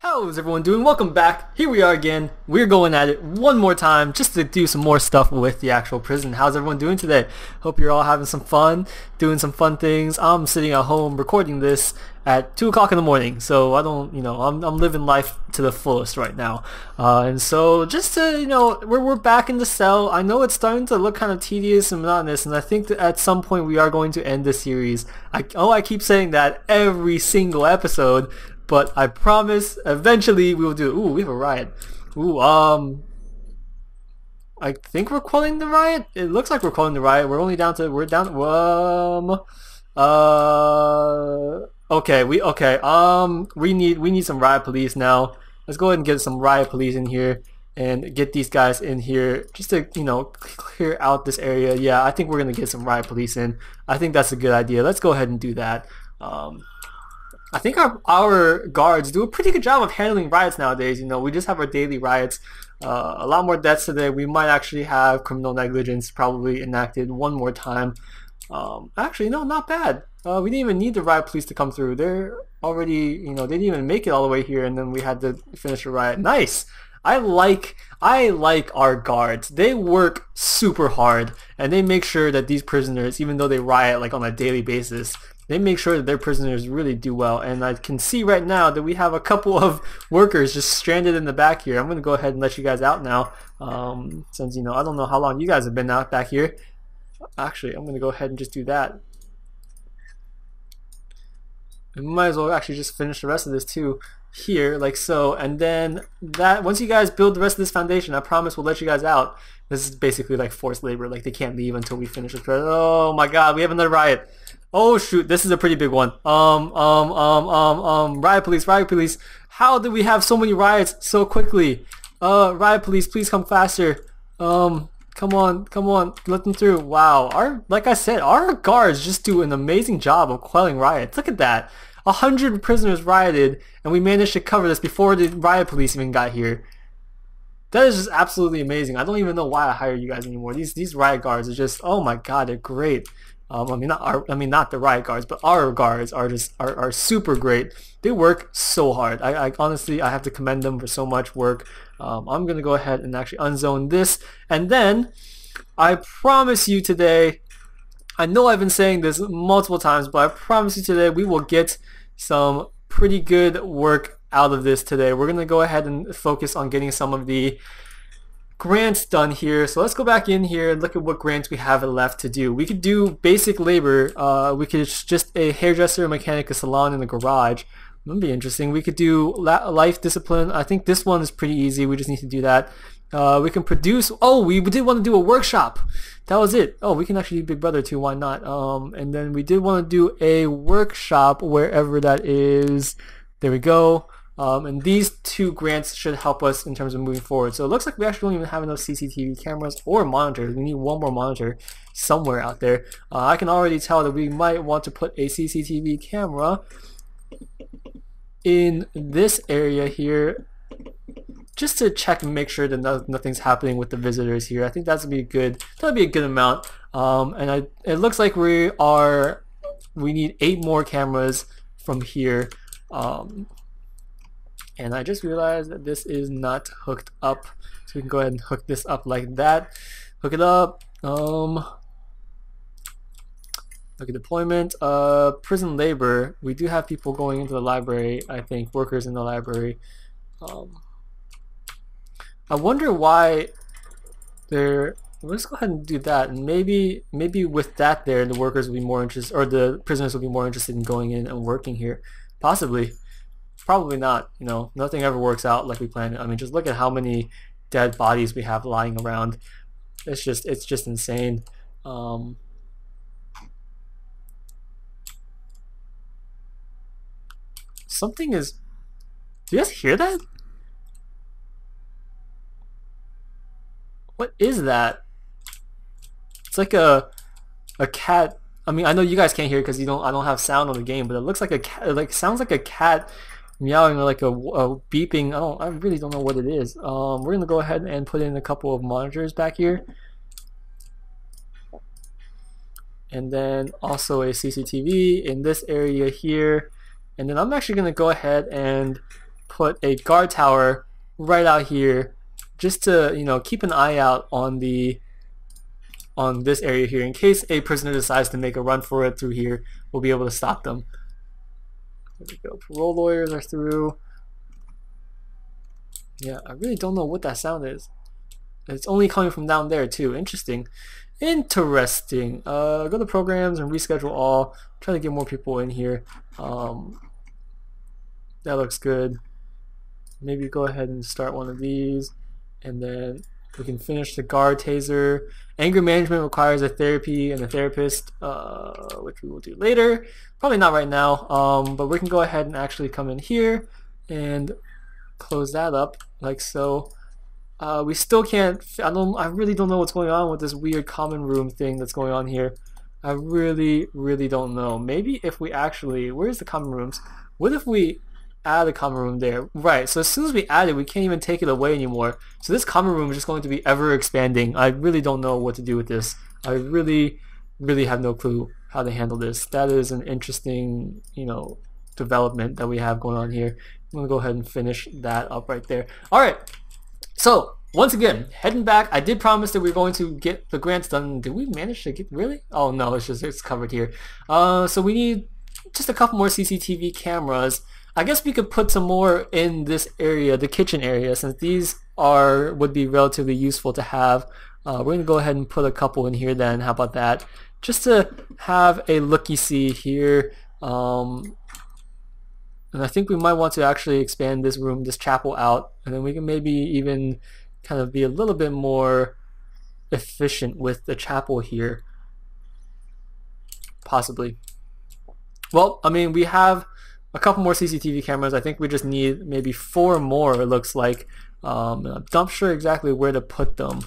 How's everyone doing? Welcome back. Here we are again. We're going at it one more time just to do some more stuff with the actual prison. How's everyone doing today? Hope you're all having some fun, doing some fun things. I'm sitting at home recording this at 2 o'clock in the morning, so I don't, I'm living life to the fullest right now. And so just to, we're back in the cell. I know it's starting to look kind of tedious and monotonous, and I think that at some point we are going to end this series. I keep saying that every single episode. But I promise, eventually we will do it. Ooh, we have a riot. Ooh, I think we're quelling the riot. It looks like we're quelling the riot. We're down. Okay, we need some riot police now. Let's go ahead and get some riot police in here and get these guys in here just to, clear out this area. Yeah, I think we're gonna get some riot police in. I think that's a good idea. Let's go ahead and do that. I think our guards do a pretty good job of handling riots nowadays. We just have our daily riots. A lot more deaths today. We might actually have criminal negligence probably enacted one more time. Actually, no, not bad. We didn't even need the riot police to come through. They're already, they didn't even make it all the way here, and then we had to finish the riot. Nice. I like our guards. They work super hard, and they make sure that these prisoners, even though they riot like on a daily basis, they make sure that their prisoners really do well. And I can see right now that we have a couple of workers just stranded in the back here. I'm going to go ahead and let you guys out now. Since, I don't know how long you guys have been out back here. Actually, I'm going to go ahead and just do that. We might as well actually just finish the rest of this too. Here, like so, and then once you guys build the rest of this foundation, I promise we'll let you guys out. This is basically like forced labor. Like, they can't leave until we finish this. Oh my god, we have another riot. Oh shoot, this is a pretty big one. Riot police. How did we have so many riots so quickly? Riot police, please come faster. Come on, let them through. Wow, like I said, our guards just do an amazing job of quelling riots. Look at that. 100 prisoners rioted, and we managed to cover this before the riot police even got here. That is just absolutely amazing. I don't even know why I hired you guys anymore. These riot guards are just, oh my god, they're great. Not the riot guards, but our guards are super great. They work so hard. I honestly, I have to commend them for so much work. I'm gonna go ahead and actually unzone this, and then I promise you today, I know I've been saying this multiple times, but I promise you today we will get some pretty good work out of this today. We're gonna go ahead and focus on getting some of the grants done here. So let's go back in here and look at what grants we have left to do. We could do basic labor. We could just a hairdresser, a mechanic, a salon, and a garage. That'd be interesting. We could do life discipline. I think this one is pretty easy. We just need to do that. We can produce. Oh, we did want to do a workshop. That was it. Oh, we can actually do Big Brother too. Why not? And then we did want to do a workshop wherever that is. There we go. And these two grants should help us in terms of moving forward. So it looks like we actually don't even have enough CCTV cameras or monitors. We need one more monitor somewhere out there. I can already tell that we might want to put a CCTV camera in this area here, just to check and make sure that nothing's happening with the visitors here. I think that'd be a good amount. And it looks like we need 8 more cameras from here. And I just realized that this is not hooked up, so we can go ahead and hook this up like that. Hook it up. Look at deployment. Prison labor. We do have people going into the library. I think workers in the library. I wonder why they're. Let's go ahead and do that, and maybe with that there, the workers will be more interested, or the prisoners will be more interested in going in and working here. Possibly. Probably not. Nothing ever works out like we planned. I mean, just look at how many dead bodies we have lying around. It's just insane. Something is. Do you guys hear that? What is that? It's like a cat. I mean, I know you guys can't hear because I don't have sound on the game, but it looks like a cat. It sounds like a cat meowing, or like a beeping. I really don't know what it is. We're gonna go ahead and put in a couple of monitors back here, and then also a CCTV in this area here. And then I'm actually gonna go ahead and put a guard tower right out here, just to keep an eye out on this area here in case a prisoner decides to make a run for it through here. We'll be able to stop them. There we go. Parole lawyers are through. Yeah, I really don't know what that sound is. It's only coming from down there too. Interesting. Interesting. Go to programs and reschedule all. Try to get more people in here. That looks good. Maybe go ahead and start one of these, and then we can finish the guard taser. Anger management requires a therapy and a therapist, which we will do later. Probably not right now, but we can go ahead and actually come in here and close that up like so. We still can't. I really don't know what's going on with this weird common room thing that's going on here. I really don't know. Maybe if we actually, where's the common rooms? What if we add a common room there? Right, so as soon as we add it, we can't even take it away anymore. So this common room is just going to be ever expanding. I really don't know what to do with this. I really have no clue how to handle this. That is an interesting, development that we have going on here. I'm gonna go ahead and finish that up right there. All right. So once again, heading back. I did promise that we are going to get the grants done. Did we manage to get really? Oh no, it's covered here. So we need just a couple more CCTV cameras. I guess we could put some more in this area, the kitchen area, since these would be relatively useful to have. We're gonna go ahead and put a couple in here then. How about that? Just to have a looky-see here. And I think we might want to actually expand this room, this chapel out, and then we can maybe even kind of be a little bit more efficient with the chapel here. Possibly. Well, I mean, we have a couple more CCTV cameras. I think we just need maybe 4 more, it looks like. I'm not sure exactly where to put them.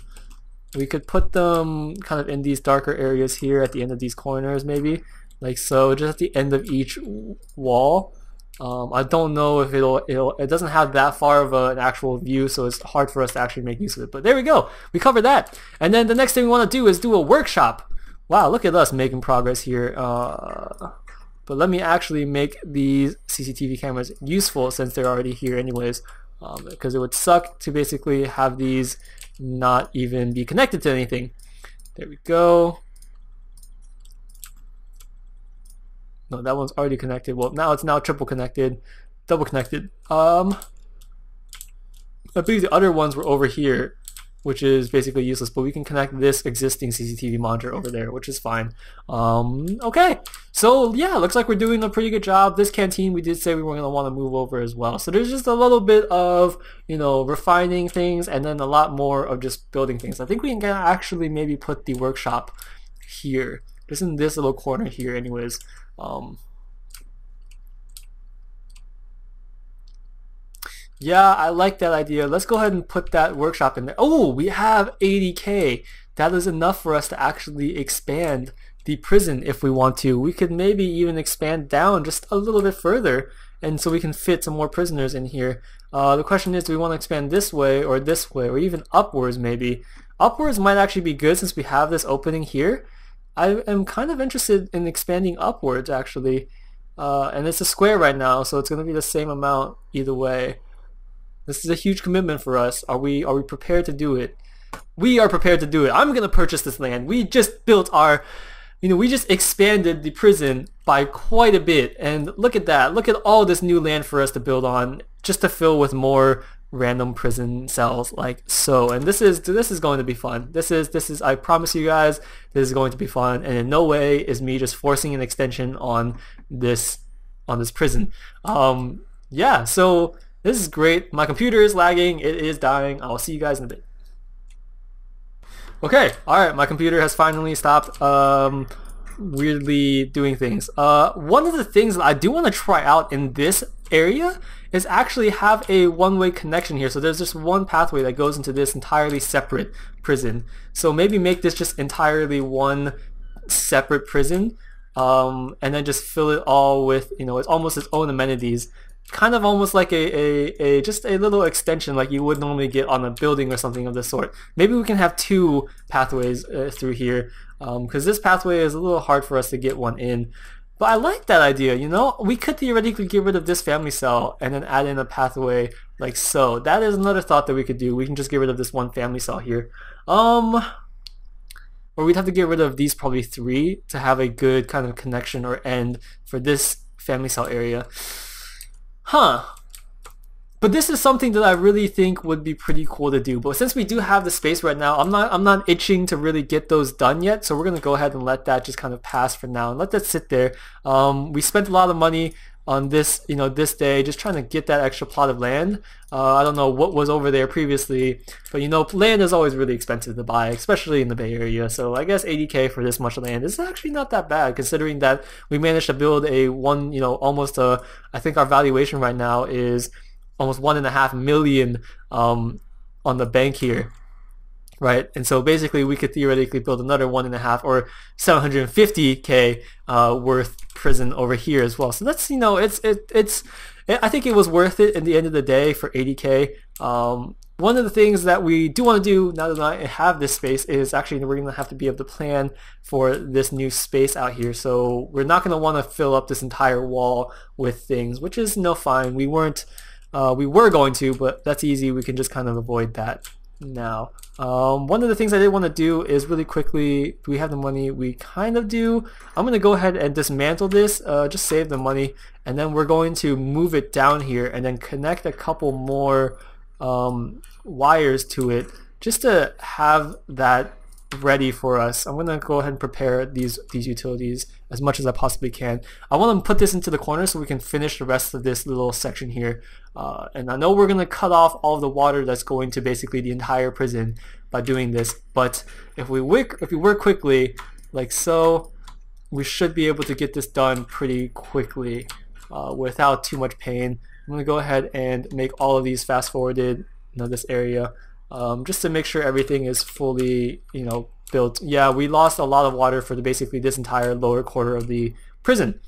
We could put them kind of in these darker areas here at the end of these corners, maybe. Like so, just at the end of each wall. I don't know if it doesn't have that far of an actual view, so it's hard for us to actually make use of it. But there we go. We covered that. And then the next thing we want to do is do a workshop. Wow, look at us making progress here. But let me actually make these CCTV cameras useful since they're already here anyways. Because it would suck to basically have these not even be connected to anything. There we go. No, that one's already connected. Well, now it's triple connected, double connected. I believe the other ones were over here, which is basically useless, but we can connect this existing CCTV monitor over there, which is fine. Okay, so yeah, looks like we're doing a pretty good job. This canteen, we did say we were going to want to move over as well. So there's just a little bit of, refining things, and then a lot more of just building things. I think we can actually maybe put the workshop here, just in this little corner here anyways. Yeah, I like that idea. Let's go ahead and put that workshop in there. Oh, we have 80K. That is enough for us to actually expand the prison if we want to. We could maybe even expand down just a little bit further, and so we can fit some more prisoners in here. The question is, do we want to expand this way, or even upwards maybe? Upwards might actually be good since we have this opening here. I am kind of interested in expanding upwards actually, and it's a square right now, so it's going to be the same amount either way. This is a huge commitment for us. Are we prepared to do it? We are prepared to do it. I'm going to purchase this land. We just built our, we just expanded the prison by quite a bit, and look at that. Look at all this new land for us to build on, just to fill with more random prison cells like so. And this is going to be fun. This is I promise you guys, this is going to be fun, and in no way is me just forcing an extension on this prison. Yeah, so this is great. My computer is lagging, it is dying. I'll see you guys in a bit. Okay, alright, my computer has finally stopped weirdly doing things. One of the things that I do want to try out in this area is actually have a one-way connection here. So there's just one pathway that goes into this entirely separate prison. So maybe make this just entirely one separate prison, and then just fill it all with, it's almost its own amenities. Kind of almost like just a little extension like you would normally get on a building or something of the sort. Maybe we can have 2 pathways through here, because this pathway is a little hard for us to get one in. But I like that idea, you know? We could theoretically get rid of this family cell and then add in a pathway like so. That is another thought that we could do. We can just get rid of this one family cell here. Or we'd have to get rid of these probably 3 to have a good kind of connection or end for this family cell area. Huh. But this is something that I really think would be pretty cool to do. But since we do have the space right now, I'm not itching to really get those done yet. So we're gonna go ahead and let that just kind of pass for now and let that sit there. We spent a lot of money on this, you know, this day, just trying to get that extra plot of land. I don't know what was over there previously, but you know, land is always really expensive to buy, especially in the Bay Area. So I guess 80K for this much land is actually not that bad, considering that we managed to build a one, you know, almost a, I think our valuation right now is almost 1.5 million on the bank here. Right, and so basically we could theoretically build another 1.5 or 750K worth prison over here as well. So that's, you know, I think it was worth it in the end of the day for 80K. One of the things that we do want to do now that I have this space is actually we're going to have to be able to plan for this new space out here. So we're not going to want to fill up this entire wall with things, which is no fine. We were going to, but that's easy. We can just kind of avoid that now. One of the things I did want to do is really quickly, do we have the money? We kind of do. I'm going to go ahead and dismantle this, just save the money, and then we're going to move it down here and then connect a couple more wires to it just to have that ready for us. I'm going to go ahead and prepare these utilities as much as I possibly can. I want to put this into the corner so we can finish the rest of this little section here. And I know we're going to cut off all of the water that's going to basically the entire prison by doing this, but if we work quickly like so, we should be able to get this done pretty quickly without too much pain. I'm going to go ahead and make all of these fast forwarded, you know, this area. Just to make sure everything is fully, you know, built. Yeah, we lost a lot of water for basically this entire lower quarter of the prison.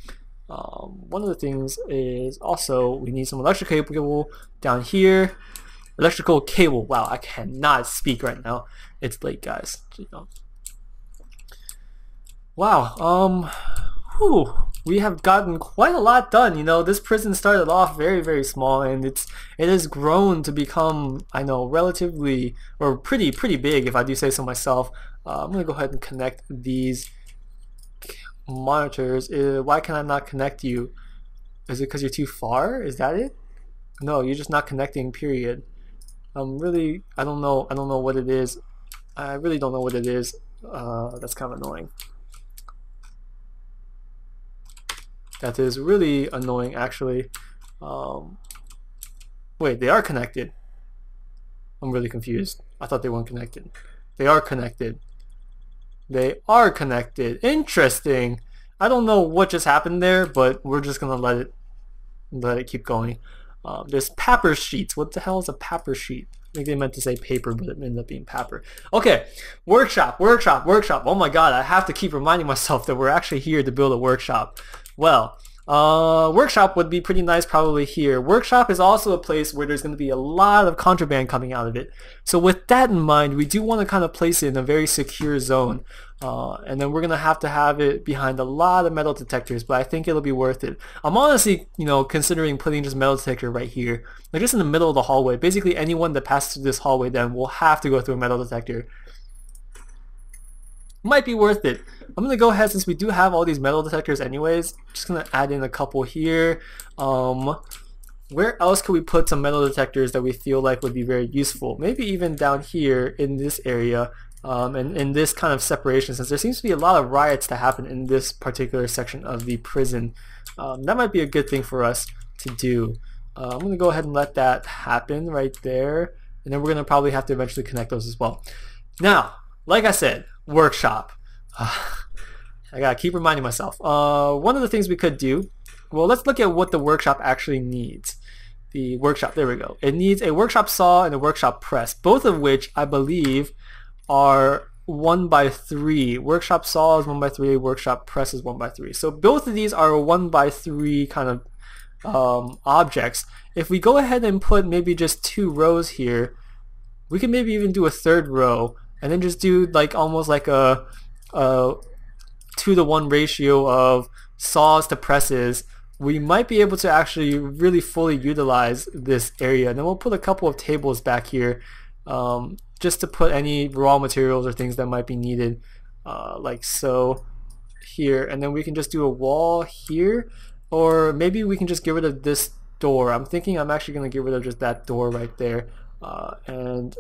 One of the things is also we need some electrical cable down here. Electrical cable. Wow, I cannot speak right now. It's late, guys. You know. Wow. We have gotten quite a lot done. You know, this prison started off very, very small, and it has grown to become, I know, relatively or pretty big, if I do say so myself. I'm gonna go ahead and connect these monitors. Why can I not connect you? Is it because you're too far? Is that it? No, you're just not connecting. Period. I don't know what it is. I really don't know what it is. That's kind of annoying. That is really annoying, actually. Wait, they are connected. I'm really confused. I thought they weren't connected. They are connected. They are connected. Interesting. I don't know what just happened there, but we're just gonna let it keep going. There's paper sheets. What the hell is a paper sheet? I think they meant to say paper, but it ended up being paper. Okay, workshop. Oh my god, I have to keep reminding myself that we're actually here to build a workshop. Well, workshop would be pretty nice probably here. Workshop is also a place where there's going to be a lot of contraband coming out of it. So with that in mind, we do want to kind of place it in a very secure zone. And then we're going to have it behind a lot of metal detectors, but I think it'll be worth it. I'm honestly, you know, considering putting just metal detector right here, like just in the middle of the hallway. Basically anyone that passes through this hallway then will have to go through a metal detector. Might be worth it. I'm gonna go ahead, since we do have all these metal detectors anyways, just gonna add in a couple here. Where else could we put some metal detectors that we feel like would be very useful? Maybe even down here in this area, and in this kind of separation, since there seems to be a lot of riots to happen in this particular section of the prison. That might be a good thing for us to do. I'm gonna go ahead and let that happen right there, and then we're gonna probably have to eventually connect those as well. Now, like I said, workshop. I gotta keep reminding myself. One of the things we could do, well, let's look at what the workshop actually needs. The workshop, there we go. It needs a workshop saw and a workshop press, both of which I believe are 1x3. Workshop saw is 1x3, workshop press is 1x3. So both of these are 1x3 kind of objects. If we go ahead and put maybe just 2 rows here, we can maybe even do a 3rd row, and then just do like almost like a 2-to-1 ratio of saws to presses, we might be able to actually really fully utilize this area. And then we'll put a couple of tables back here, just to put any raw materials or things that might be needed, like so here. And then we can just do a wall here, or maybe we can just get rid of this door. I'm thinking I'm actually going to get rid of just that door right there, and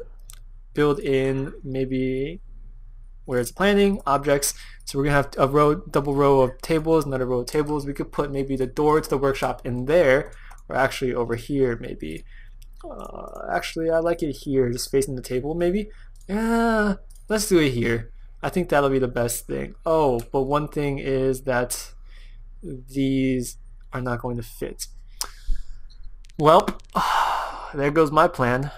build in maybe where it's planning objects. So we're gonna have a double row of tables, another row of tables. We could put maybe the door to the workshop in there, or actually over here maybe. Actually, I like it here, just facing the table maybe. Yeah, let's do it here. I think that'll be the best thing. Oh, but one thing is that these are not going to fit. Well, there goes my plan.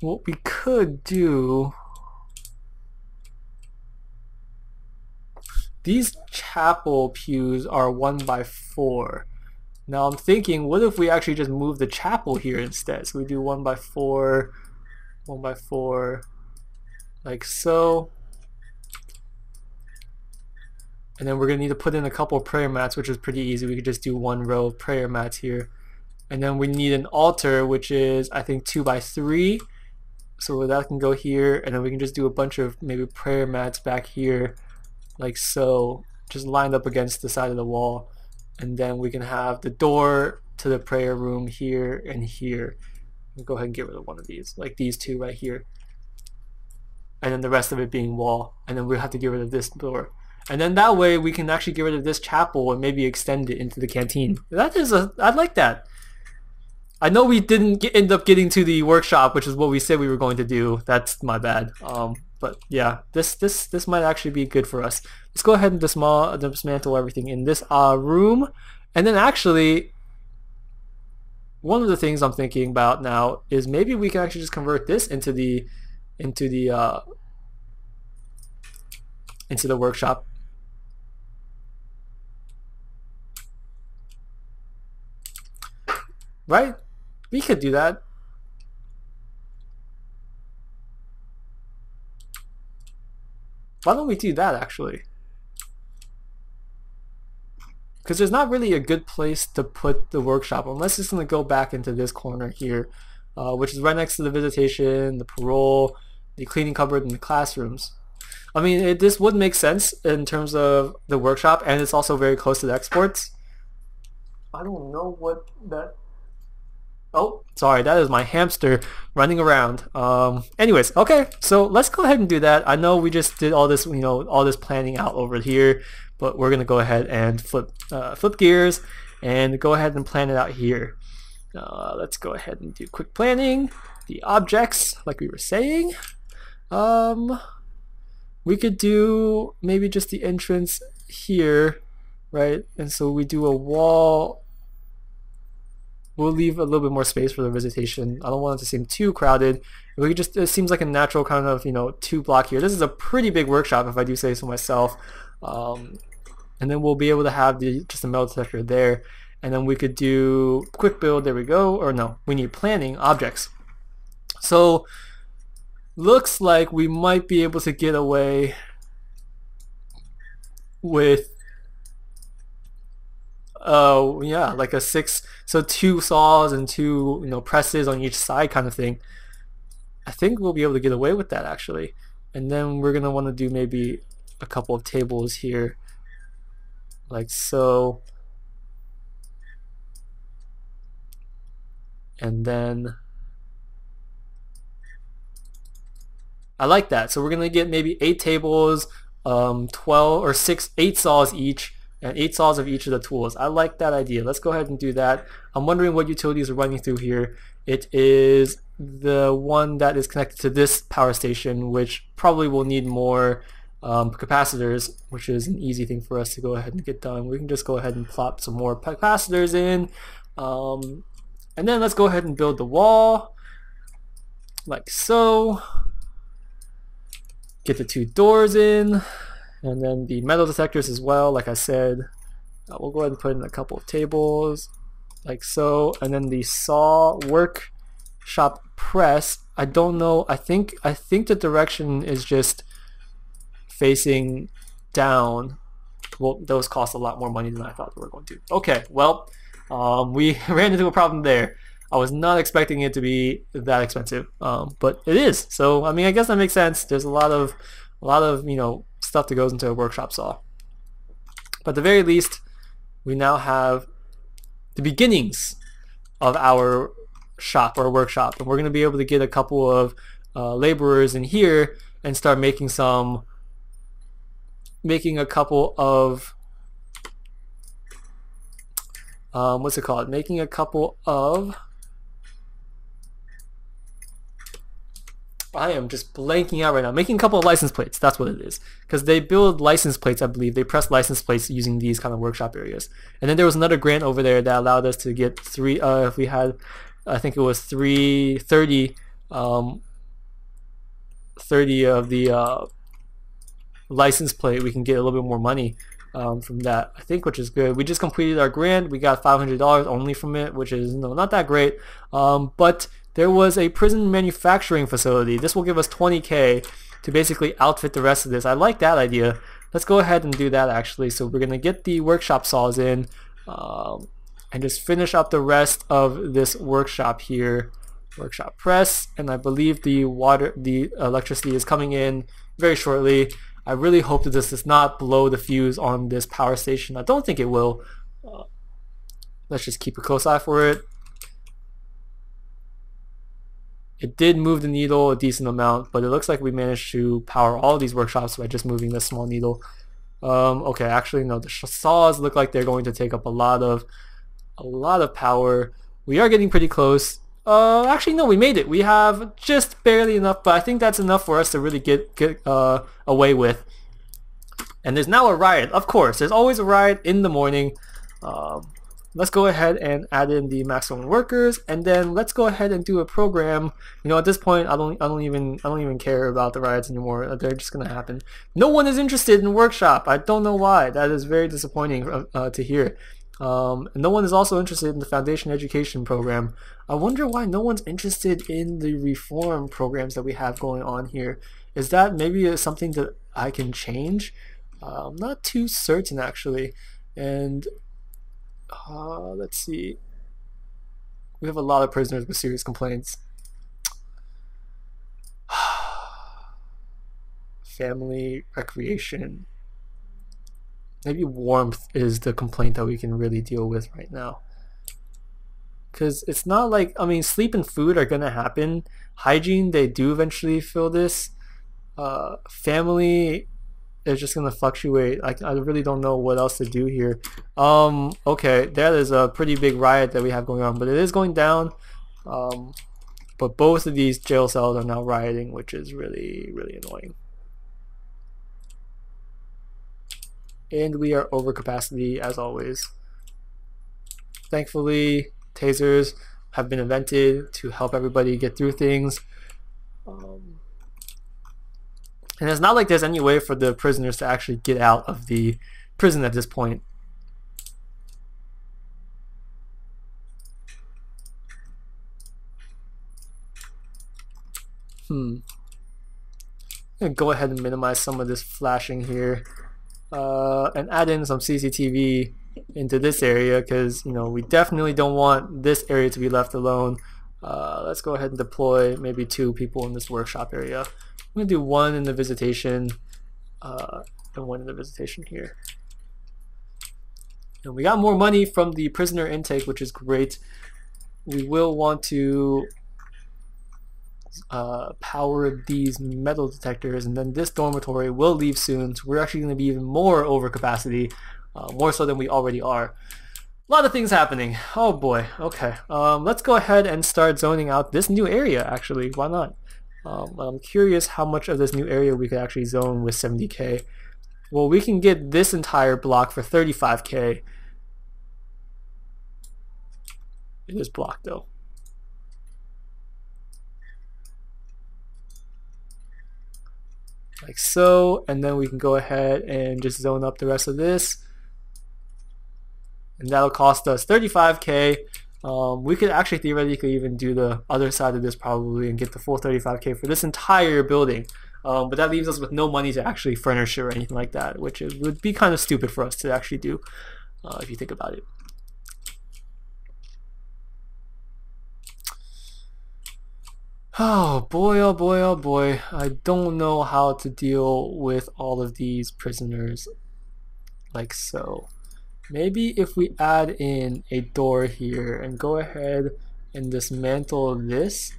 What we could do, these chapel pews are 1x4. Now I'm thinking, what if we actually just move the chapel here instead? So we do 1x4, 1x4, like so. And then we're gonna need to put in a couple of prayer mats, which is pretty easy. We could just do one row of prayer mats here. And then we need an altar, which is I think 2x3. So that can go here, and then we can just do a bunch of maybe prayer mats back here, like so, just lined up against the side of the wall. And then we can have the door to the prayer room here and here. We'll go ahead and get rid of one of these, like these two right here. And then the rest of it being wall. And then we'll have to get rid of this door. And then that way we can actually get rid of this chapel and maybe extend it into the canteen. I like that. I know we didn't end up getting to the workshop, which is what we said we were going to do. That's my bad. But yeah, this might actually be good for us. Let's go ahead and dismantle everything in this room. And then actually, one of the things I'm thinking about now is maybe we can actually just convert this into the workshop. Right? We could do that. Why don't we do that actually? Because there's not really a good place to put the workshop unless it's going to go back into this corner here, which is right next to the visitation, the parole, the cleaning cupboard, and the classrooms. I mean, this would make sense in terms of the workshop, and it's also very close to the exports. I don't know what that... Oh, sorry, that is my hamster running around. Anyways, okay, so let's go ahead and do that. I know we just did all this, all this planning out over here, but we're gonna go ahead and flip gears and go ahead and plan it out here. Let's go ahead and do quick planning. The objects, like we were saying. We could do maybe just the entrance here, right? And so we do a wall. We'll leave a little bit more space for the visitation. I don't want it to seem too crowded. We could just, it seems like a natural kind of, 2-block here. This is a pretty big workshop, if I do say so myself. And then we'll be able to have just a metal detector there. And then we could do quick build, there we go. Or no, we need planning objects. So, looks like we might be able to get away with yeah, like a 6, so 2 saws and 2 presses on each side kind of thing. I think we'll be able to get away with that actually. And then we're gonna want to do maybe a couple of tables here, like so. And then I like that. So we're gonna get maybe 8 tables, 12 or 8 saws each, and 8 saws of each of the tools. I like that idea. Let's go ahead and do that. I'm wondering what utilities are running through here. It is the one that is connected to this power station, which probably will need more capacitors, which is an easy thing for us to go ahead and get done. We can just go ahead and plop some more capacitors in. And then let's go ahead and build the wall, like so. Get the 2 doors in. And then the metal detectors as well, like I said. We'll go ahead and put in a couple of tables, like so. And then the saw workshop press, I don't know. I think the direction is just facing down. Well, those cost a lot more money than I thought they were going to. Okay, well, we ran into a problem there. I was not expecting it to be that expensive, but it is. So I mean, I guess that makes sense. There's a lot of stuff that goes into a workshop saw. But at the very least, we now have the beginnings of our shop or workshop, and we're going to be able to get a couple of laborers in here and start making a couple of what's it called? Making a couple of I am just blanking out right now. Making a couple of license plates. That's what it is. Because they build license plates, I believe. They press license plates using these kind of workshop areas. And then there was another grant over there that allowed us to get three. If we had, I think it was 330, 30 of the license plate. We can get a little bit more money from that, I think, which is good. We just completed our grant. We got $500 only from it, which is not that great. But there was a prison manufacturing facility. This will give us 20K to basically outfit the rest of this. I like that idea. Let's go ahead and do that actually. So we're gonna get the workshop saws in and just finish up the rest of this workshop here. Workshop press, and I believe the electricity is coming in very shortly. I really hope that this does not blow the fuse on this power station. I don't think it will. Let's just keep a close eye for it. It did move the needle a decent amount, but it looks like we managed to power all of these workshops by just moving this small needle. Okay, actually no, the saws look like they're going to take up a lot of power. We are getting pretty close. Actually no, we made it. We have just barely enough, but I think that's enough for us to really get away with. And there's now a riot. Of course, there's always a riot in the morning. Let's go ahead and add in the maximum workers, and then let's go ahead and do a program. At this point, I don't even care about the riots anymore. They're just gonna happen. No one is interested in workshop. I don't know why. That is very disappointing to hear. And no one is also interested in the foundation education program. I wonder why no one's interested in the reform programs that we have going on here. Is that maybe something that I can change? I'm not too certain actually. And let's see. We have a lot of prisoners with serious complaints. Family, recreation. Maybe warmth is the complaint that we can really deal with right now. Because it's not like, I mean, sleep and food are going to happen. Hygiene, they do eventually feel this. Family is just going to fluctuate. I really don't know what else to do here. Okay, that is a pretty big riot that we have going on, but it is going down. But both of these jail cells are now rioting, which is really, really annoying. And we are over capacity as always. Thankfully, tasers have been invented to help everybody get through things. And it's not like there's any way for the prisoners to actually get out of the prison at this point. I'm gonna go ahead and minimize some of this flashing here. And add in some CCTV into this area because we definitely don't want this area to be left alone. Let's go ahead and deploy maybe 2 people in this workshop area. I'm gonna do 1 in the visitation and 1 in the visitation here. And we got more money from the prisoner intake, which is great. We will want to power these metal detectors, and then this dormitory will leave soon, so we're actually going to be even more over capacity, more so than we already are. A lot of things happening. Oh boy. Okay, let's go ahead and start zoning out this new area. Actually, why not? I'm curious how much of this new area we could actually zone with 70K. Well, we can get this entire block for 35K. It is blocked though. Like so, and then we can go ahead and just zone up the rest of this, and that'll cost us 35K. We could actually theoretically even do the other side of this probably and get the full 35K for this entire building. But that leaves us with no money to actually furnish it or anything like that, which would be kind of stupid for us to actually do, if you think about it. Oh boy, oh boy, oh boy. I don't know how to deal with all of these prisoners like so. Maybe if we add in a door here and go ahead and dismantle this,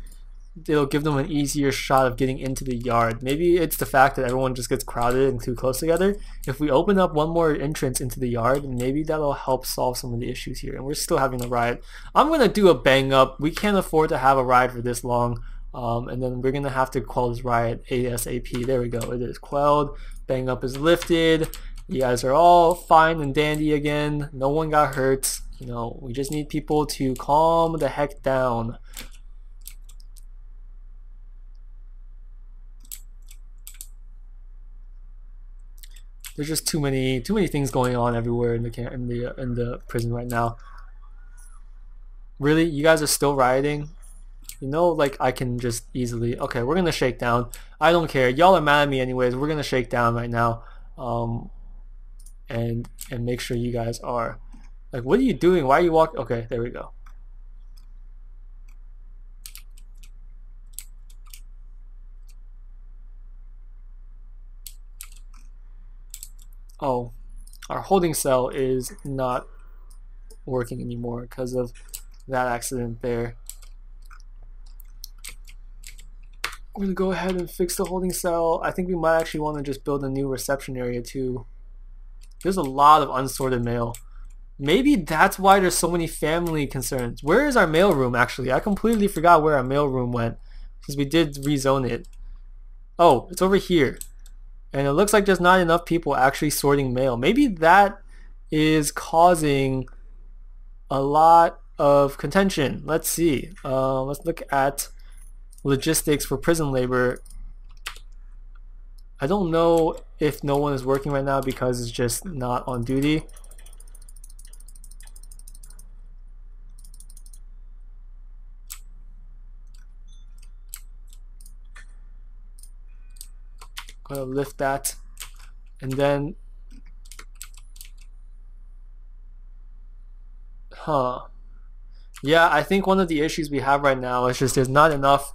it'll give them an easier shot of getting into the yard. Maybe it's the fact that everyone just gets crowded and too close together. If we open up one more entrance into the yard, maybe that'll help solve some of the issues here. And we're still having a riot. I'm gonna do a bang up. We can't afford to have a riot for this long. And then we're gonna have to quell this riot ASAP. There we go. It is quelled. Bang up is lifted. You guys are all fine and dandy again. No one got hurt. You know, we just need people to calm the heck down. There's just too many things going on everywhere in the prison right now. Really, you guys are still rioting? You know, like I can just easily. Okay, we're gonna shake down. I don't care. Y'all are mad at me anyways. We're gonna shake down right now. And make sure you guys are like, what are you doing? Why are you walking? Okay, there we go. Oh, our holding cell is not working anymore because of that accident there. We're gonna go ahead and fix the holding cell. I think we might actually want to just build a new reception area too. There's a lot of unsorted mail. Maybe that's why there's so many family concerns. Where is our mail room actually? I completely forgot where our mail room went because we did rezone it. Oh, it's over here. And it looks like there's not enough people actually sorting mail. Maybe that is causing a lot of contention. Let's see. Let's look at logistics for prison labor. I don't know if no one is working right now because it's just not on duty. Gonna lift that, and then yeah, I think one of the issues we have right now is just there's not enough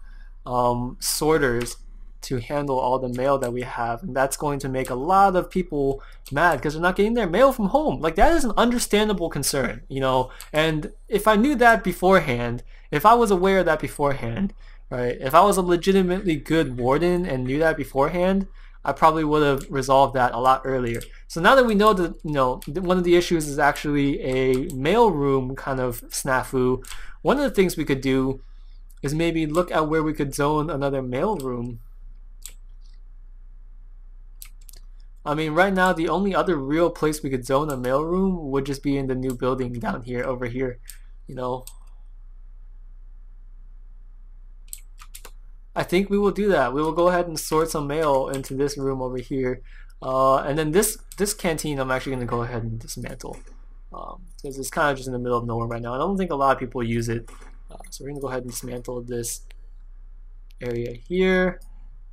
sorters to handle all the mail that we have, and that's going to make a lot of people mad because they're not getting their mail from home. Like, that is an understandable concern, you know. And if I knew that beforehand, if I was aware of that beforehand, right, if I was a legitimately good warden and knew that beforehand, I probably would have resolved that a lot earlier. So now that we know that, you know, one of the issues is actually a mailroom kind of snafu, one of the things we could do is maybe look at where we could zone another mailroom. I mean, right now the only other real place we could zone a mailroom would just be in the new building down here, over here, you know. I think we will do that. We will go ahead and sort some mail into this room over here. And then this canteen I'm actually going to go ahead and dismantle. Because it's kind of just in the middle of nowhere right now. I don't think a lot of people use it. So we're going to go ahead and dismantle this area here.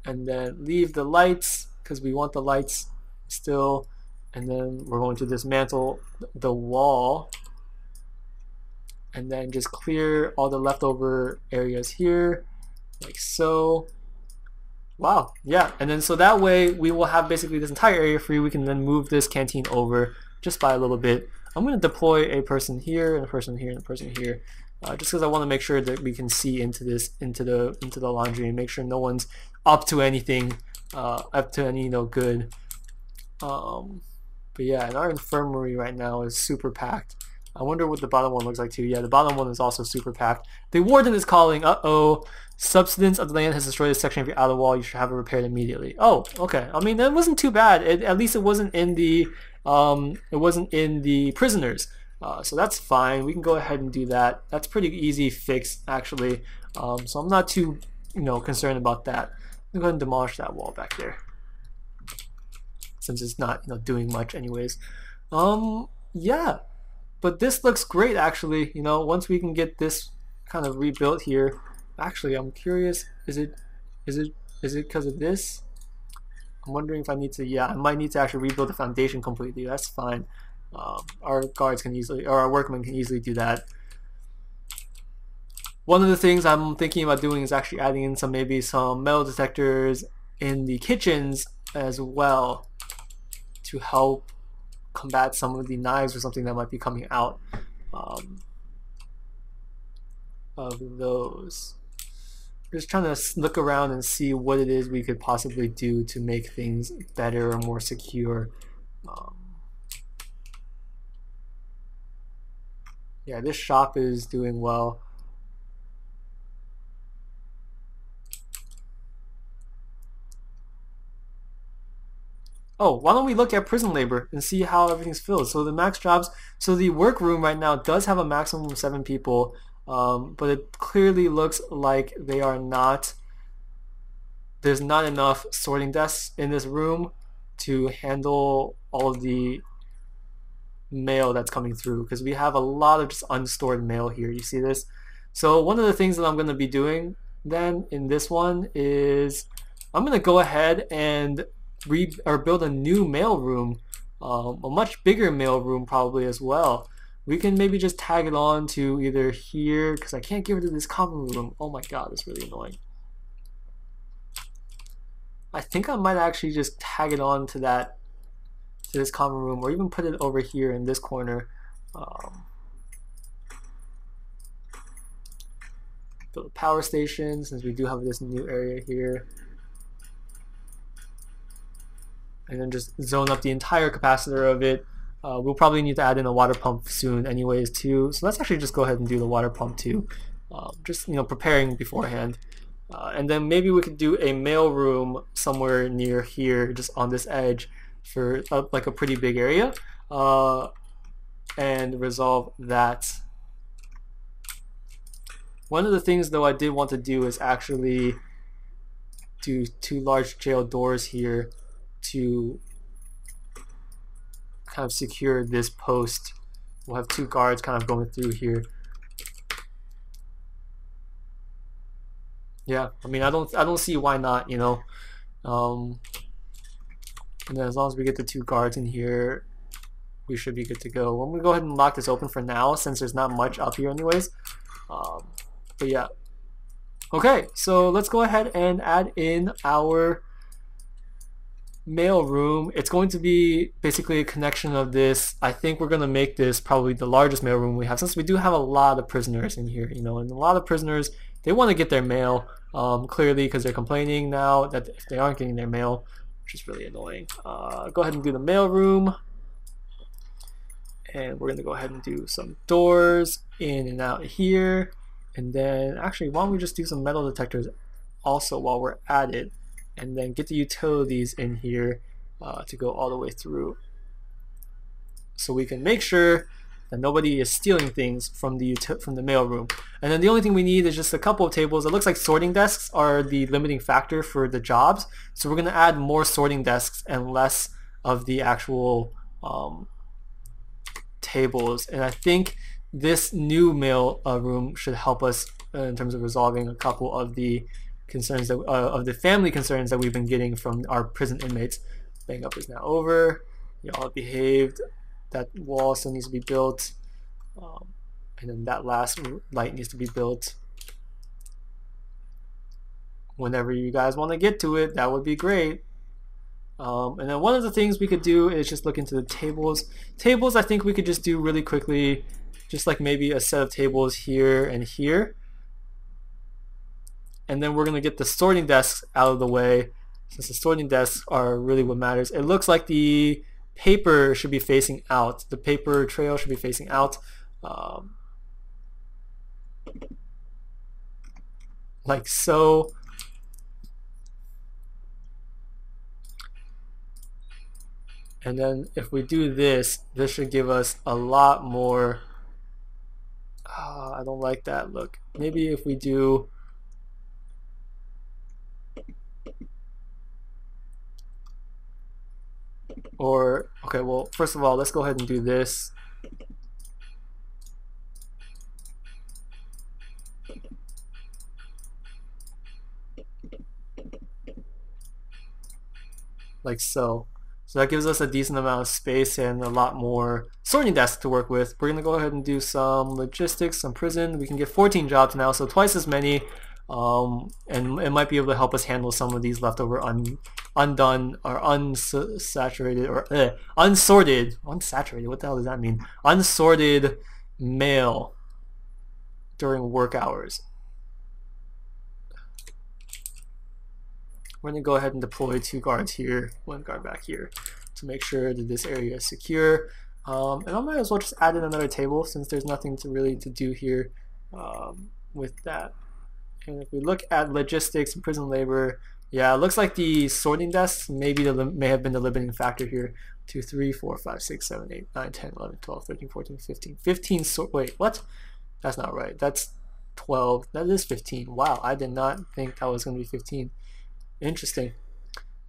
And then leave the lights, because we want the lights still. And then we're going to dismantle the wall. And then just clear all the leftover areas here. Like so. Wow, yeah, and then so that way we will have basically this entire area free. We can then move this canteen over just by a little bit. I'm going to deploy a person here and a person here and a person here, just because I want to make sure that we can see into this, into the laundry, and make sure no one's up to anything, up to any good. But yeah, and our infirmary right now is super packed. I wonder what the bottom one looks like too. Yeah, the bottom one is also super packed. The warden is calling. Uh-oh. Subsidence of the land has destroyed a section of your outer wall. You should have it repaired immediately. Oh, okay. I mean, that wasn't too bad. At least it wasn't in the prisoners. So that's fine. We can go ahead and do that. That's pretty easy fix actually. So I'm not too concerned about that. I'm going to demolish that wall back there, since it's not doing much anyways. Yeah. But this looks great actually. You know, once we can get this kind of rebuilt here. Actually, I'm curious. Is it is it because of this? I'm wondering if I need to. Yeah, I might need to actually rebuild the foundation completely. That's fine. Our guards can easily, or our workmen can easily do that. One of the things I'm thinking about doing is actually adding in maybe some metal detectors in the kitchens as well to help combat some of the knives or something that might be coming out of those. Just trying to look around and see what it is we could possibly do to make things better or more secure. Yeah, this shop is doing well. Oh, why don't we look at prison labor and see how everything's filled? So the max jobs, so the workroom right now does have a maximum of 7 people, but it clearly looks like they are not. There's not enough sorting desks in this room to handle all of the mail that's coming through because we have a lot of just unstored mail here. You see this? So one of the things that I'm going to be doing then in this one is I'm going to go ahead and build a new mail room, a much bigger mail room probably as well. We can maybe just tag it on to either here because I can't get rid of this common room. Oh my god, that's really annoying. I think I might actually just tag it on to this common room, or even put it over here in this corner. Build a power station since we do have this new area here, and then just zone up the entire capacitor of it. We'll probably need to add in a water pump soon anyways too, so let's actually just go ahead and do the water pump too, just preparing beforehand. And then maybe we could do a mail room somewhere near here, just on this edge, for like a pretty big area, and resolve that. One of the things though I did want to do is actually do 2 large jail doors here to kind of secure this post. We'll have 2 guards kind of going through here. Yeah, I mean I don't see why not, and then as long as we get the 2 guards in here, we should be good to go. I'm gonna go ahead and lock this open for now since there's not much up here anyways. But yeah. Okay, so let's go ahead and add in our mail room. It's going to be basically a connection of this. I think we're going to make this probably the largest mail room we have, since we do have a lot of prisoners in here, and a lot of prisoners, they want to get their mail, clearly, because they're complaining now that if they aren't getting their mail, which is really annoying. Go ahead and do the mail room, and we're going to go ahead and do some doors in and out here. And then actually, why don't we just do some metal detectors also while we're at it, and then get the utilities in here to go all the way through, so we can make sure that nobody is stealing things from the mail room. And then the only thing we need is just a couple of tables. It looks like sorting desks are the limiting factor for the jobs, so we're going to add more sorting desks and less of the actual tables. And I think this new mail room should help us in terms of resolving a couple of the concerns that of the family concerns that we've been getting from our prison inmates. Bang up is now over. Y'all have behaved. That wall still needs to be built, and then that last light needs to be built. Whenever you guys want to get to it, that would be great. And then one of the things we could do is just look into the tables. Tables, I think we could just do really quickly, just like maybe a set of tables here and here. And then we're going to get the sorting desks out of the way, since the sorting desks are really what matters. It looks like the paper should be facing out. The paper trail should be facing out. Like so. And then if we do this, this should give us a lot more. I don't like that look. Maybe if we do okay, well, first of all, let's go ahead and do this. like so. So that gives us a decent amount of space and a lot more sorting desks to work with. We're gonna go ahead and do some logistics, some prison. We can get 14 jobs now, so twice as many. And it might be able to help us handle some of these leftover undone or unsaturated or unsorted. Unsaturated, what the hell does that mean? Unsorted mail during work hours. We're going to go ahead and deploy 2 guards here, 1 guard back here to make sure that this area is secure. And I might as well just add in another table since there's nothing to do here with that. And if we look at logistics and prison labor, yeah, it looks like the sorting desks may have been the limiting factor here. 2, 3, 4, 5, 6, 7, 8, 9, 10, 11, 12, 13, 14, 15. 15 wait, what? That's not right. That's 12. That is 15. Wow, I did not think that was going to be 15. Interesting.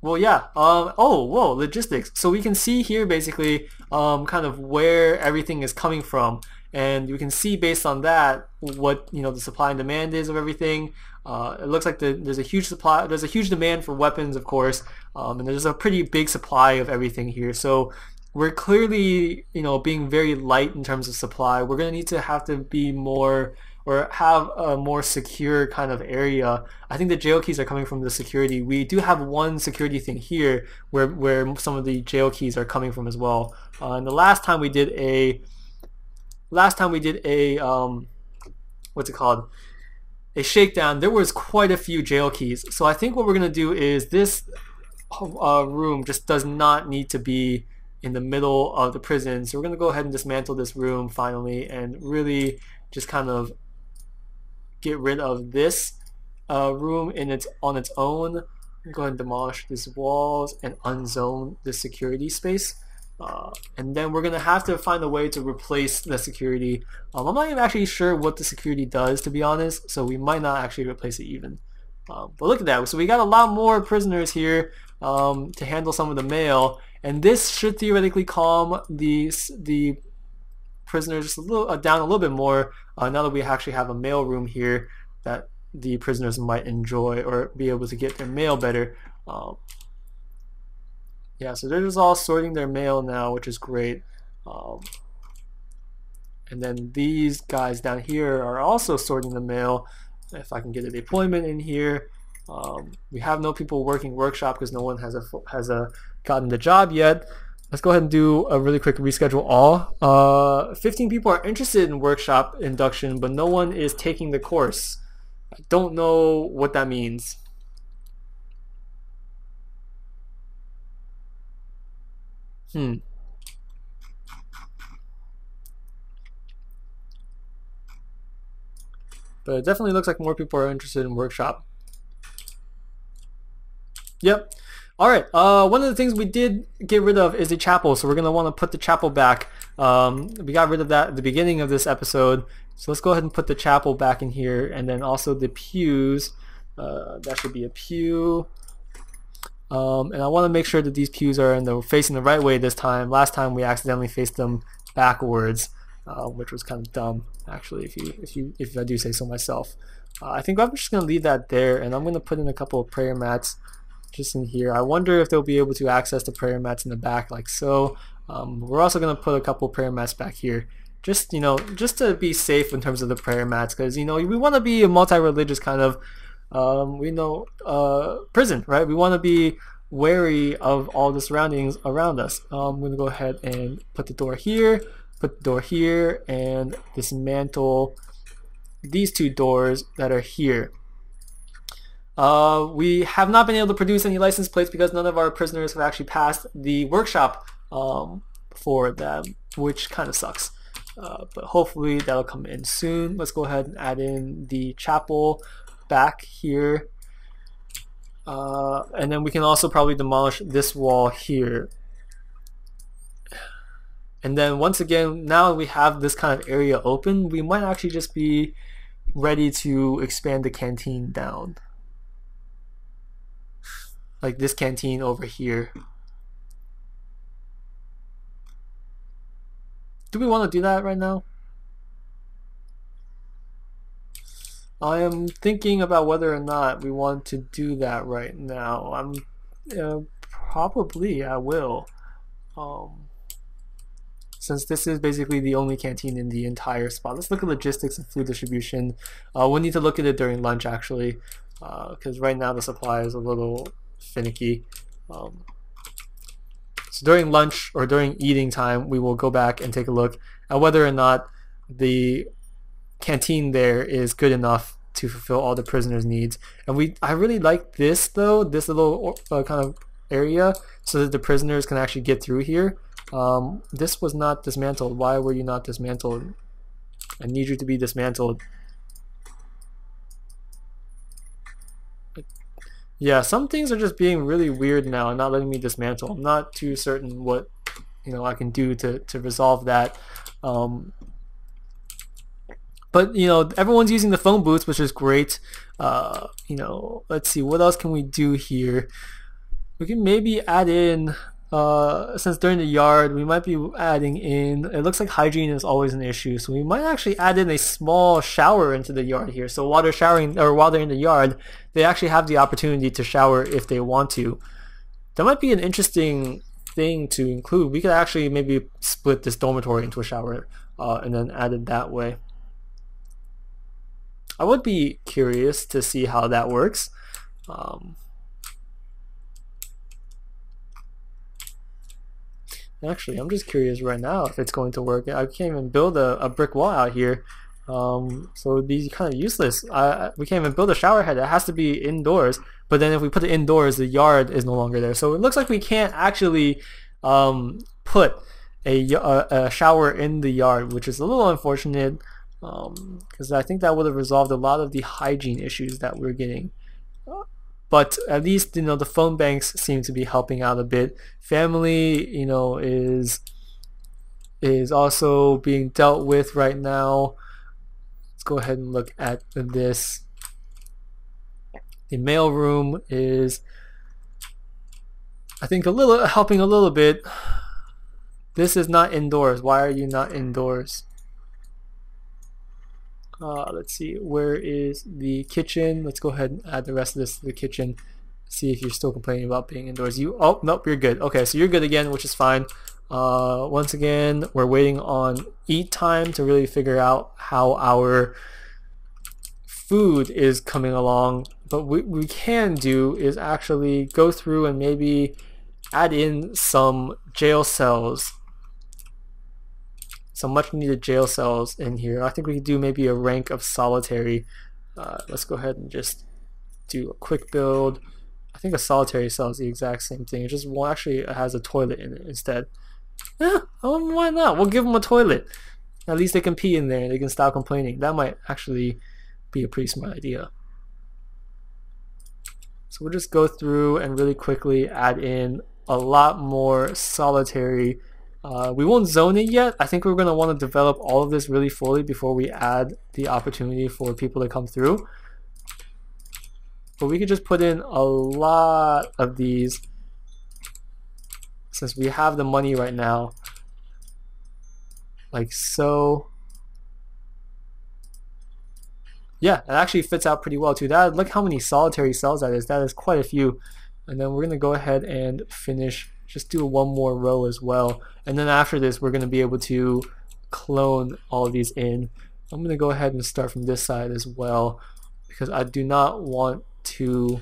Well, yeah. Oh, whoa, logistics. So we can see here basically kind of where everything is coming from, and you can see based on that what the supply and demand is of everything. It looks like there's a huge supply. There's a huge demand for weapons, of course, and there's a pretty big supply of everything here. So we're clearly being very light in terms of supply. We're gonna need to have to be more or have a more secure kind of area. I think the jail keys are coming from the security. We do have one security thing here where some of the jail keys are coming from as well. And the last time we did a what's it called? A shakedown, there was quite a few jail keys. So I think what we're gonna do is this room just does not need to be in the middle of the prison. So we're gonna go ahead and dismantle this room finally and really just kind of get rid of this room on its own. Go ahead and demolish these walls and unzone the security space. And then we're gonna have to find a way to replace the security. I'm not even actually sure what the security does, to be honest, so we might not actually replace it even. But look at that. So we got a lot more prisoners here to handle some of the mail, and this should theoretically calm the prisoners just down a little bit more now that we actually have a mail room here that the prisoners might enjoy or be able to get their mail better. Yeah, so they're just all sorting their mail now, which is great. And then these guys down here are also sorting the mail. If I can get a deployment in here. We have no people working workshop because no one has gotten the job yet. Let's go ahead and do a really quick reschedule all. 15 people are interested in workshop induction, but no one is taking the course. I don't know what that means. But it definitely looks like more people are interested in workshop. Yep. All right. One of the things we did get rid of is the chapel, so we're gonna want to put the chapel back. We got rid of that at the beginning of this episode, so let's go ahead and put the chapel back in here, and then also the pews. That should be a pew. And I want to make sure that these pews are facing the right way this time. Last time we accidentally faced them backwards, which was kind of dumb, actually, if I do say so myself. I think I'm just gonna leave that there, and I'm gonna put in a couple of prayer mats just in here. I wonder if they'll be able to access the prayer mats in the back like so. We're also gonna put a couple of prayer mats back here, just to be safe in terms of the prayer mats, because we want to be a multi-religious kind of prison, right? We want to be wary of all the surroundings around us. I'm gonna go ahead and put the door here, and dismantle these 2 doors that are here. We have not been able to produce any license plates because none of our prisoners have actually passed the workshop for them, which kind of sucks. But hopefully that'll come in soon. Let's go ahead and add in the chapel back here. And then we can also probably demolish this wall here. And then once again, now that we have this kind of area open, we might actually just be ready to expand the canteen down. Like this canteen over here. Do we want to do that right now? I am thinking about whether or not we want to do that right now. Probably I will. Um, since this is basically the only canteen in the entire spot. Let's look at logistics and food distribution. We'll need to look at it during lunch actually, because right now the supply is a little finicky. Um, so during lunch or during eating time, we will go back and take a look at whether or not the canteen there is good enough to fulfill all the prisoners' needs. And I really like this though, this little kind of area, so that the prisoners can actually get through here. This was not dismantled. Why were you not dismantled? I need you to be dismantled. Yeah, some things are just being really weird now and not letting me dismantle. I'm not too certain what I can do to resolve that. But everyone's using the phone booths, which is great. Let's see, what else can we do here? We can maybe add in, since they're in the yard, we might be adding in, it looks like hygiene is always an issue, so we might actually add in a small shower into the yard here. So while they're showering, or while they're in the yard, they actually have the opportunity to shower if they want to. That might be an interesting thing to include. We could actually maybe split this dormitory into a shower and then add it that way. I would be curious to see how that works. Actually, I'm just curious right now if it's going to work. I can't even build a brick wall out here, so it'd be kind of useless. We can't even build a shower head. It has to be indoors. But then if we put it indoors, the yard is no longer there. So it looks like we can't actually put a shower in the yard, which is a little unfortunate, because I think that would have resolved a lot of the hygiene issues that we're getting. But at least the phone banks seem to be helping out a bit. Family is also being dealt with right now. Let's go ahead and look at this. The mail room is, I think, helping a little bit. This is not indoors. Why are you not indoors? Let's see, where is the kitchen? Let's go ahead and add the rest of this to the kitchen. See if you're still complaining about being indoors. Oh, nope, you're good. Okay, so you're good again, which is fine. Once again, we're waiting on eat time to really figure out how our food is coming along. But what we can do is actually go through and maybe add in some jail cells. Some much needed jail cells in here. I think we could do maybe a rank of solitary. Let's go ahead and just do a quick build. I think a solitary cell is the exact same thing. It just actually has a toilet in it instead. Why not? We'll give them a toilet. At least they can pee in there. They can stop complaining. That might actually be a pretty smart idea. So we'll just go through and really quickly add in a lot more solitary. We won't zone it yet. I think we're going to want to develop all of this really fully before we add the opportunity for people to come through. But we could just put in a lot of these since we have the money right now. Like so. Yeah, it actually fits out pretty well too. Look how many solitary cells that is. That is quite a few. And then we're going to go ahead and finish. Just do one more row as well. And then after this, we're going to be able to clone all of these in. I'm going to go ahead and start from this side as well, because I do not want to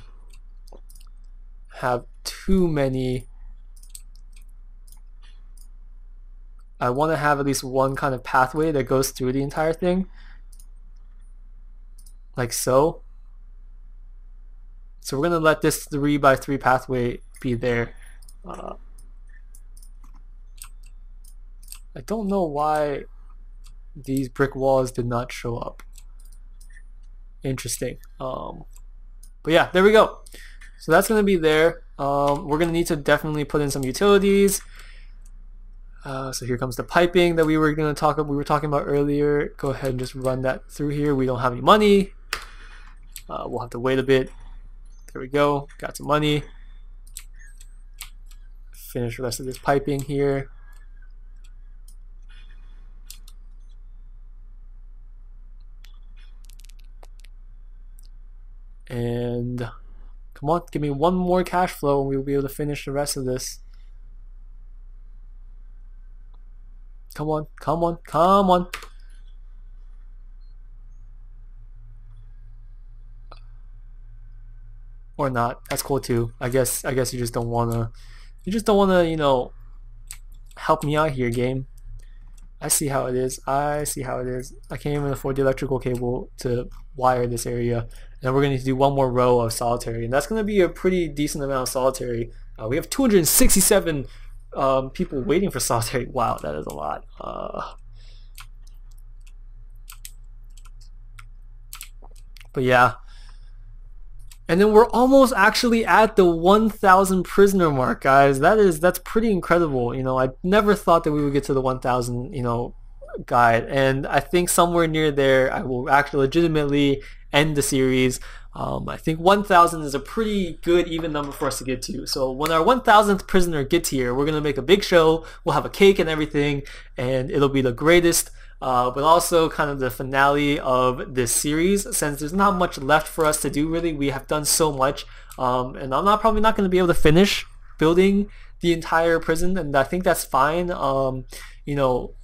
have too many. I want to have at least one kind of pathway that goes through the entire thing. Like so. So we're going to let this 3x3 pathway be there. I don't know why these brick walls did not show up. Interesting. But yeah, there we go. So that's going to be there. We're going to need to definitely put in some utilities. So here comes the piping that we were talking about earlier. Go ahead and just run that through here. We don't have any money. We'll have to wait a bit. There we go. Got some money. Finish the rest of this piping here. And Come on, give me one more cash flow and we'll be able to finish the rest of this. Come on, come on, come on. Or not. That's cool too. I guess you just don't wanna you know, help me out here, game. I see how it is. I see how it is. I can't even afford the electrical cable to wire this area. And we're going to do one more row of solitary. And that's going to be a pretty decent amount of solitary. We have 267 people waiting for solitary. Wow, that is a lot. But yeah. And then we're almost actually at the 1,000 prisoner mark, guys. That's pretty incredible. You know, I never thought that we would get to the 1,000, you know, guide. And I think somewhere near there, I will actually legitimately end the series. I think 1,000 is a pretty good even number for us to get to. So when our 1,000th prisoner gets here, we're gonna make a big show. We'll have a cake and everything, and it'll be the greatest. But also kind of the finale of this series, since there's not much left for us to do really. We have done so much, and I'm probably not going to be able to finish building the entire prison, and I think that's fine. You know,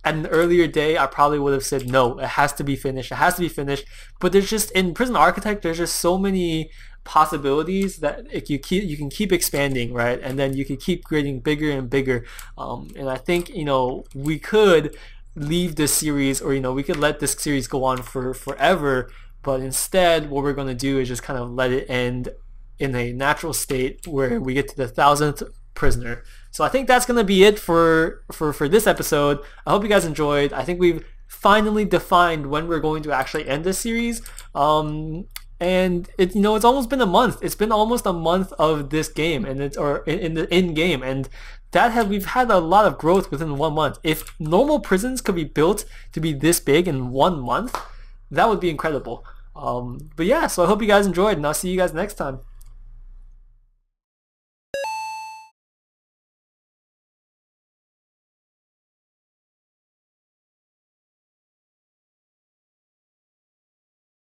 at an earlier day I probably would have said no, it has to be finished, it has to be finished. But there's just, in Prison Architect, there's just so many possibilities that you can keep expanding, right? And then you can keep getting bigger and bigger. And I think, you know, we could leave this series, or you know, we could let this series go on for forever, but instead what we're going to do is just kind of let it end in a natural state where we get to the 1,000th prisoner. So I think that's going to be it for this episode. I hope you guys enjoyed. I think we've finally defined when we're going to actually end this series. And it, you know, it's almost been a month. It's been almost a month of this game, and it's, or in the in game, and we've had a lot of growth within 1 month. If normal prisons could be built to be this big in 1 month, that would be incredible. But yeah, so I hope you guys enjoyed, and I'll see you guys next time.